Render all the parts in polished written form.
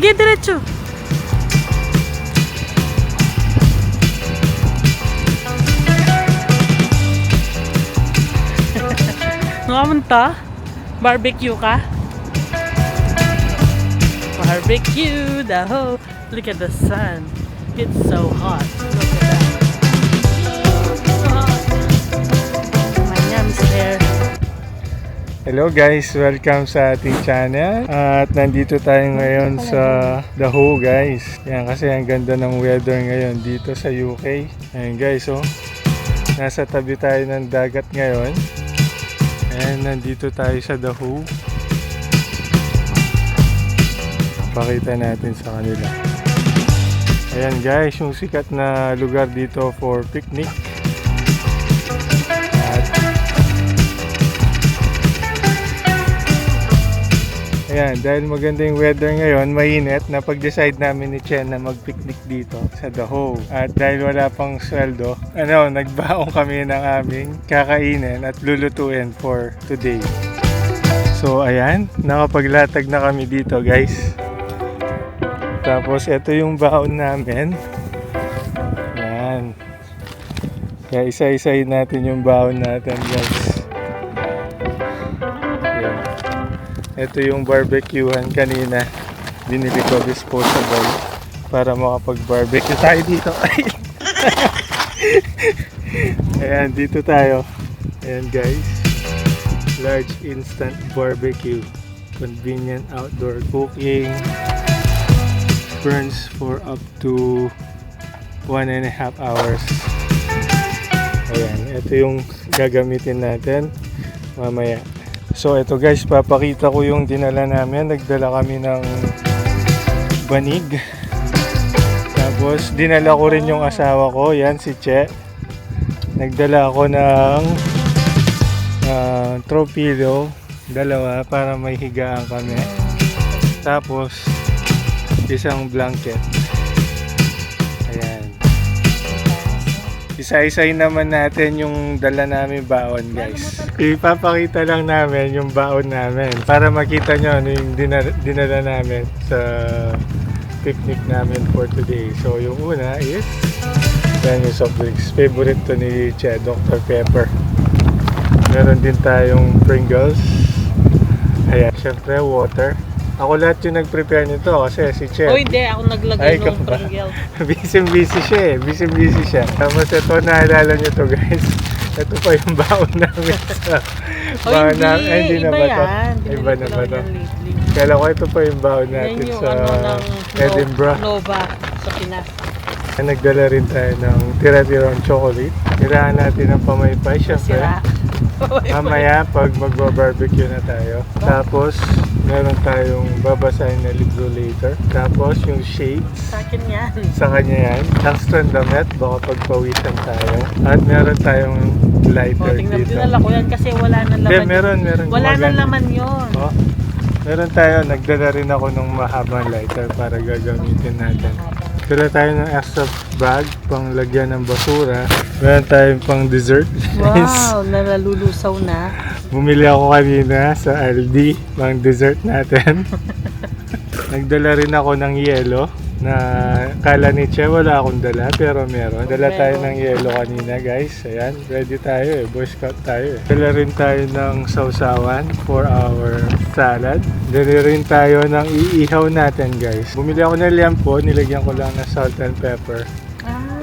Sige, diretso. Ngamunta? Barbecue ka? Barbecue, daho. Look at the sun. It's so hot. Look at that. My yum's there. Hello guys, welcome sa ating channel. At nandito tayo ngayon sa Daho guys. Yan kasi ang ganda ng weather ngayon dito sa UK. Ayan guys, oh. Nasa tabi tayo ng dagat ngayon. And nandito tayo sa Daho. Pakita natin sa kanila. Ayan guys, yung sikat na lugar dito for picnic. Ayan, dahil maganda yung weather ngayon, mainit, napag-decide namin ni Chen na mag-picnic dito sa Daho. At dahil wala pang sweldo, nagbaong kami ng aming kakainin at lulutuin for today. So ayan, nakapaglatag na kami dito guys. Tapos ito yung baon namin. Ayan. Kaya isa-isayin natin yung baon natin guys. Ito yung barbecuehan kanina. Binili ko disposable para makapag-barbecue tayo dito. Ayan, dito tayo. Ayan guys. Large instant barbecue. Convenient outdoor cooking. Burns for up to 1.5 hours. Ayan, ito yung gagamitin natin mamaya. So ito guys, papakita ko yung dinala namin. Nagdala kami ng banig. Tapos dinala ko rin yung asawa ko, yan si Che. Nagdala ako ng throw pillow, dalawa para may higaan kami. Tapos isang blanket. Ayan. Isa-isay naman natin yung dala namin baon guys. Ipapakita lang namin yung baon namin para makita nyo ano yung dinala namin sa picnic namin for today. So yung una is yan yung soft drinks. Favorite to ni Che, Dr. Pepper. Meron din tayong Pringles. Ayan, syempre water. Ako lahat yung nag-prepare nito kasi si Che. Oh hindi, ako naglagay ng Pringles. Busy siya eh. Busy siya. Tapos ito, naalala nyo to guys. Ito pa yung baon namin sa baon namin. Ay, hindi na ba ito? Iba na ba ito? Kala ko ito pa yung baon natin sa Edinburgh. Nova sa Pinas. Nagdala rin tayo ng tira-tirang chocolate. Tirahan natin ng pamaypay syempre. Mamaya pag magba-barbecue na tayo. Tapos meron tayong babasahin na libro later. Tapos yung shades. Sa akin yan. Sa kanya yan. Extra damit. Baka pagpawisan tayo. At meron tayong lighter dito. Dinala ko yan kasi wala nang laman. Meron. Wala nang laman yun. Oh, meron tayo. Nagdala rin ako ng mahabang lighter para gagamitin natin. Dala tayo ng extra bag pang lagyan ng basura. Meron tayong pang dessert. Wow, nalululusaw na. Bumili ako kanina sa Aldi pang dessert natin. Nagdala rin ako ng yelo na kala ni Che wala akong dala pero meron. Dala tayo ng yelo kanina guys. Ayan, ready tayo eh. Boy Scout tayo eh. Dala rin tayo ng sausawan for our salad. Dala rin tayo ng iihaw natin guys. Bumili ako ng liampo, nilagyan ko lang ng salt and pepper.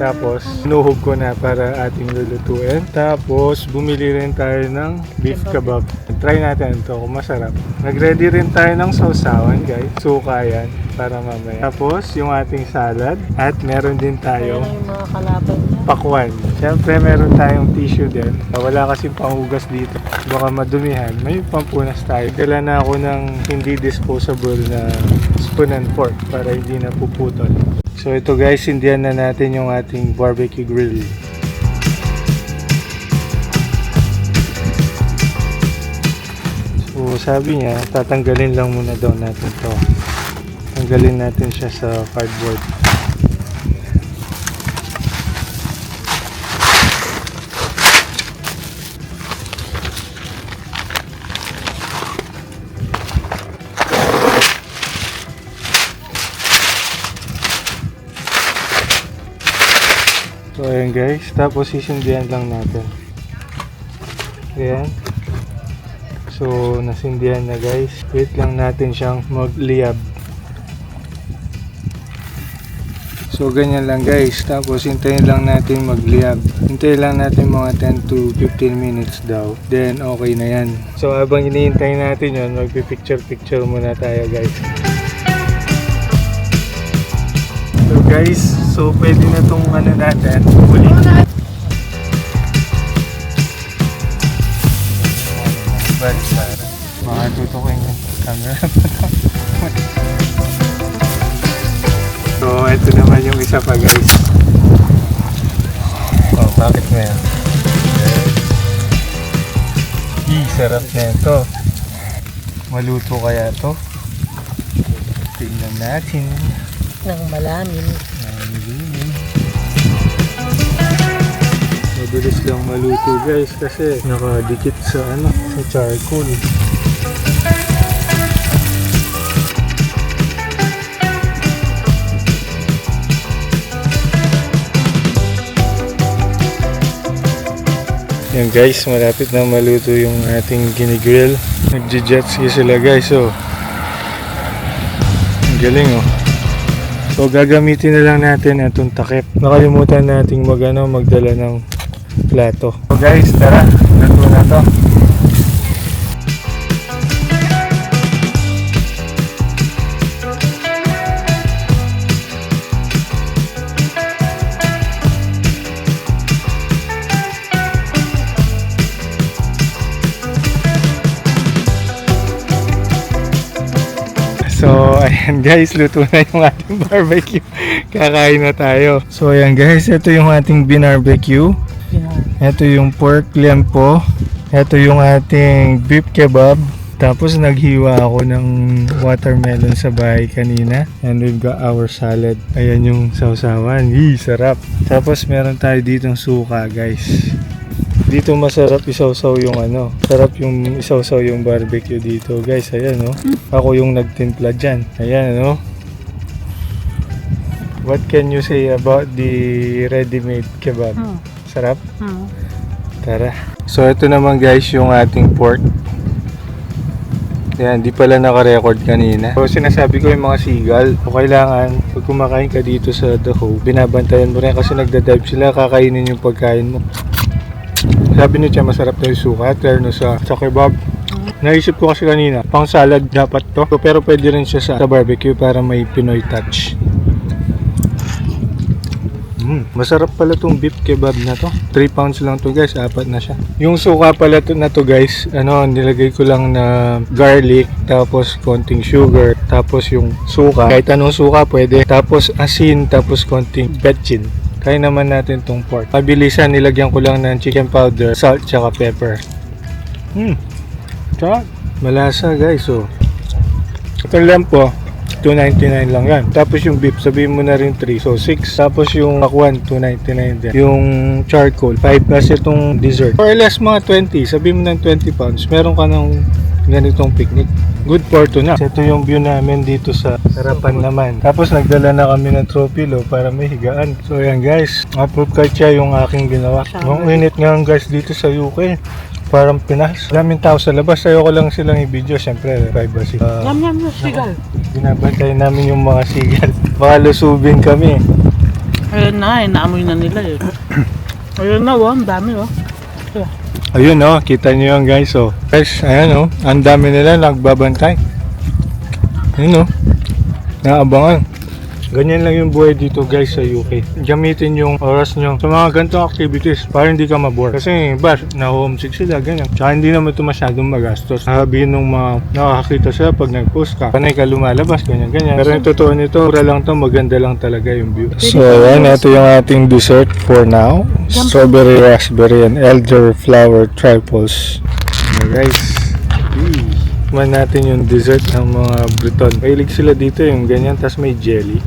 Tapos, nuhog ko na para ating lulutuin. Tapos, bumili rin tayo ng beef kebab. Try natin ito kung masarap. Nag-ready rin tayo ng sausawan guys. Suka yan para mamaya. Tapos, yung ating salad. At meron din tayong mga kalaban niya. pakwan. Siyempre, meron tayong tissue din. Wala kasing panghugas dito. Baka madumihan. May pampunas tayo. Dala na ako ng hindi disposable na spoon and fork para hindi napuputol. So ito guys, hindihan na natin yung ating barbecue grill. So sabi niya, tatanggalin lang muna daw natin to. Tanggalin natin siya sa cardboard. ayan guys, tapos sisindihan lang natin. Ayan. So, nasindihan na guys. Wait lang natin siyang magliyab. So, ganyan lang guys. Tapos, hintayin lang natin magliyab. Hintayin lang natin mga 10 to 15 minutes daw. Then, okay na yan. So, habang hinihintay natin yun, magpipicture-picture muna tayo guys. So guys, so pwede na itong ano natin. Huli. Balik para. Baka tutukin yung camera. So, ito naman yung isa pa guys. Oh, bakit na yan? Sarap na ito. Maluto kaya ito? Tingnan natin. Nang malamin. Mabilis lang maluto guys kasi nakadikit sa sa charcoal. Yan guys, malapit na maluto yung ating ginigrill. Nagji-jet ski sila guys, oh. Ang galing, oh. So gagamitin na lang natin itong takip. Nakalimutan nating magdala ng plato. So guys, tara, luto na to. So, ayan guys, luto na yung ating barbecue. Kakain na tayo. So, ayan guys, ito yung ating binarbecue. Ito yung pork lempo. Ito yung ating beef kebab. Tapos, naghiwa ako ng watermelon sa bahay kanina. And we've got our salad. Ayan yung sausawan. Sarap. Tapos, meron tayo ditong suka guys. Dito masarap isawsaw yung sarap yung isawsaw yung barbecue dito guys. Ayan, oh. Ako yung nagtimpla dyan. Ayan, ano. What can you say about the ready-made kebab? Sarap? Tara. So ito naman guys yung ating pork. Ayan, di pala naka-record kanina. So sinasabi ko yung mga seagull, o kailangan pag kumakain ka dito sa The Hove, binabantayan mo rin kasi nagda-dive sila, kakainin yung pagkain mo. Sabi niya siya masarap na yung suka, terno sa kebab. Naisip ko kasi kanina, pang salad dapat to. Pero pwede rin siya sa barbecue para may Pinoy touch. Masarap pala tong beef kebab na to. 3 pounds lang to guys, 4 na siya. Yung suka pala na to guys, nilagay ko lang na garlic, tapos konting sugar, tapos yung suka. Kahit anong suka pwede. Tapos asin, tapos konting betchin. Kaya naman natin tong pork. Pabilisan, nilagyan ko lang ng chicken powder, salt, tsaka pepper. Tsaka, malasa guys, oh. Itong lempo, $2.99 lang yan. Tapos yung beef, sabihin mo na rin 3, so 6. Tapos yung pakwan, $2.99 din. Yung charcoal, 5 kasi itong dessert. Or less mga 20, sabihin mo ng 20 pounds, meron ka ng ganitong picnic. Good for to na. Ito yung view namin dito sa harapan naman. Tapos nagdala na kami ng trophy lo para may higaan. So yan guys, approve card siya yung aking ginawa. Ang init nga guys dito sa UK. Parang Pinas. Daming tao sa labas. Ayoko lang silang i-video. Siyempre, privacy. Yum na sigal. Binabantay namin yung mga sigal. Baka lusubin kami. Ayun na, naamoy na nila eh. Ayun na, ang dami oh. Ayun oh, kita nyo yan guys oh. Guys, ayan oh, ang dami nila nagbabantay. Ayun oh, naabangan. Ganyan lang yung buhay dito guys sa UK. Gamitin yung oras nyo sa mga ganitong activities para hindi ka mabore. Kasi na homesick sila, ganyan. Tsaka hindi naman ito masyadong magastos. Sabihin nung mga nakakakita sila pag nag-post ka, panay ka lumalabas, ganyan. Pero yung totoo nito, mura lang to, maganda lang talaga yung view. So ayan, ito yung ating dessert for now. Strawberry, raspberry, and elderflower trifles. Guys, man natin yung dessert ng mga Briton. Mahilig sila dito yung ganyan, tas may jelly.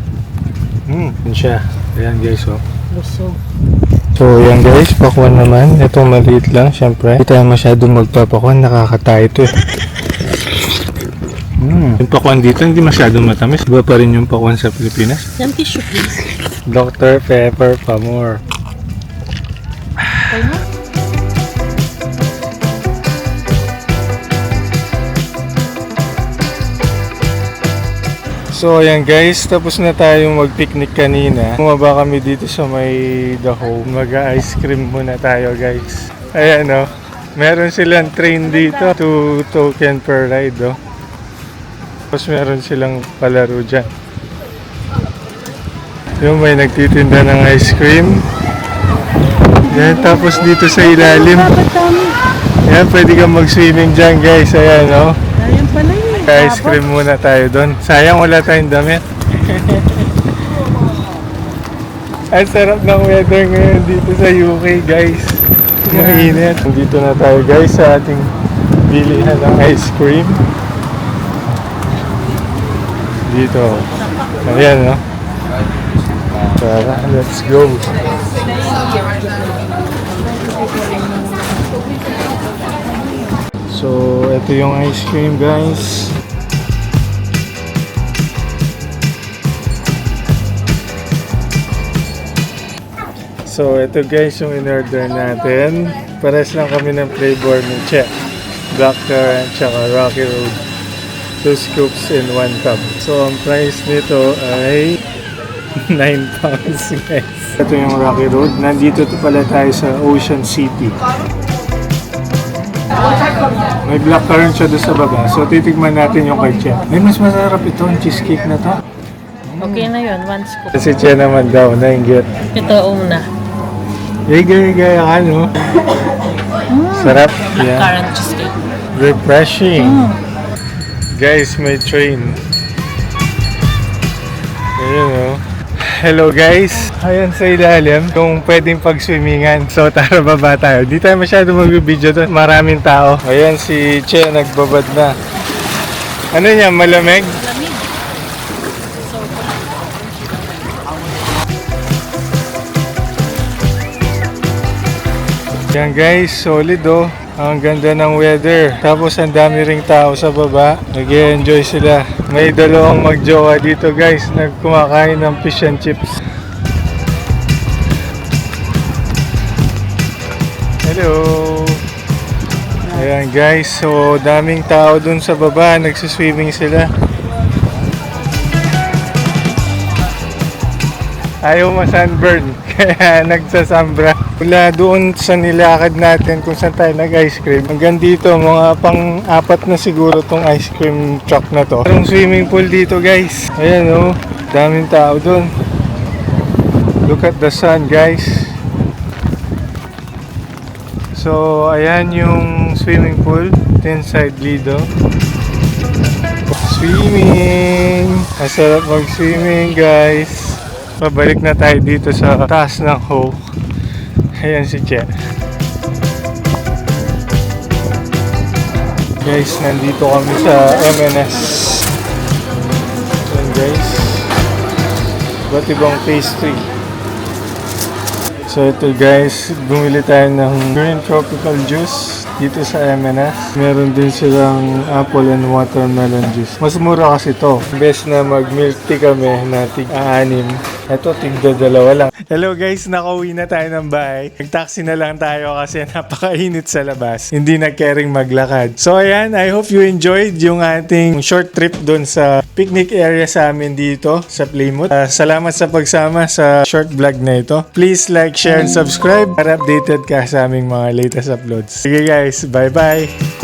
Yun siya. Ayan guys, oh. Busog. So, yan guys, pakwan naman. Ito maliit lang, syempre. Hindi tayo masyadong magpapakwan, nakakatayo ito eh. Yung pakwan dito, hindi masyadong matamis. Iba pa rin yung pakwan sa Pilipinas. Yan tissue please. Dr. Pepper pa more. So ayan guys, tapos na tayong mag-picnic kanina. Bumaba kami dito sa may The Home. Mag-ice cream muna tayo guys. Ayan o. Meron silang train dito. 2 token per ride o. Tapos meron silang palaro dyan. Yung may nagtitinda ng ice cream. Yan, tapos dito sa ilalim. Ayan, pwede kang mag-swimming dyan guys. Ayan o. Ayan pala yun. Ice cream muna tayo doon. Sayang wala tayong damit. Ang sarap ng weather ngayon dito sa UK guys. Mainit. Dito na tayo guys sa ating bilihan ng ice cream. Dito. Ayan no. Tara, let's go. So, ito yung ice cream guys. So, ito guys yung in-order natin. Pares lang kami ng flavor ng Che. Blackcurrant tsaka Rocky Road. 2 scoops in 1 cup. So, ang price nito ay 9 pounds guys. Ito yung Rocky Road. Nandito pala tayo sa Ocean City. May blackcurrant siya doon sa baba. So, titigman natin yung kay Che. Ay, mas masarap ito. Ang cheesecake na to. Okay na yun, 1 scoop. Kasi Che naman daw, nainggit. Ito, una. Gaya ka, no? Sarap. Yeah. Currant cheesecake. Refreshing. Guys, may train. Ayun, no? Hello guys. Ayan sa ilalim, yung pwedeng pag-swimmingan. So tara baba tayo. Di tayo masyado mag-video doon. Maraming tao. Ayan si Che nagbabad na. Ano niya, malamig? Lamig. Yan guys, solid oh. Ang ganda ng weather. Tapos ang dami ring tao sa baba. Nag-enjoy sila. May dalawang magjowa dito guys. Nagkumakain ng fish and chips. Hello! Ayan guys, so daming tao dun sa baba. Nagsiswimming sila. Ayaw ma-sunburn, kaya nagsasambra. Mula doon sa nilakad natin kung saan tayo nag-ice cream. Hanggang dito, mga pang-apat na siguro tong ice cream truck na to. Merong swimming pool dito guys. Ayan o, daming tao doon. Look at the sun guys. So, ayan yung swimming pool. Ito yung side Lido. Swimming! Masarap mag-swimming guys. Pabalik na tayo dito sa taas ng Ho. Ayan si Che. Guys, nandito kami sa M&S. Ayan guys. Iba't ibang pastry. So ito guys, bumili tayo ng green tropical juice dito sa M&S. Meron din silang apple and watermelon juice. Mas mura kasi to. Best na mag-milk tea kami na tig-6. Ito, tigda-2 lang. Hello guys, nakauwi na tayo ng bahay. Nag-taxi na lang tayo kasi napakainit sa labas. Hindi na caring maglakad. So ayan, I hope you enjoyed yung ating short trip dun sa picnic area sa amin dito sa Plymouth. Salamat sa pagsama sa short vlog na ito. Please like, share, and subscribe para updated ka sa aming mga latest uploads. Sige guys, bye-bye!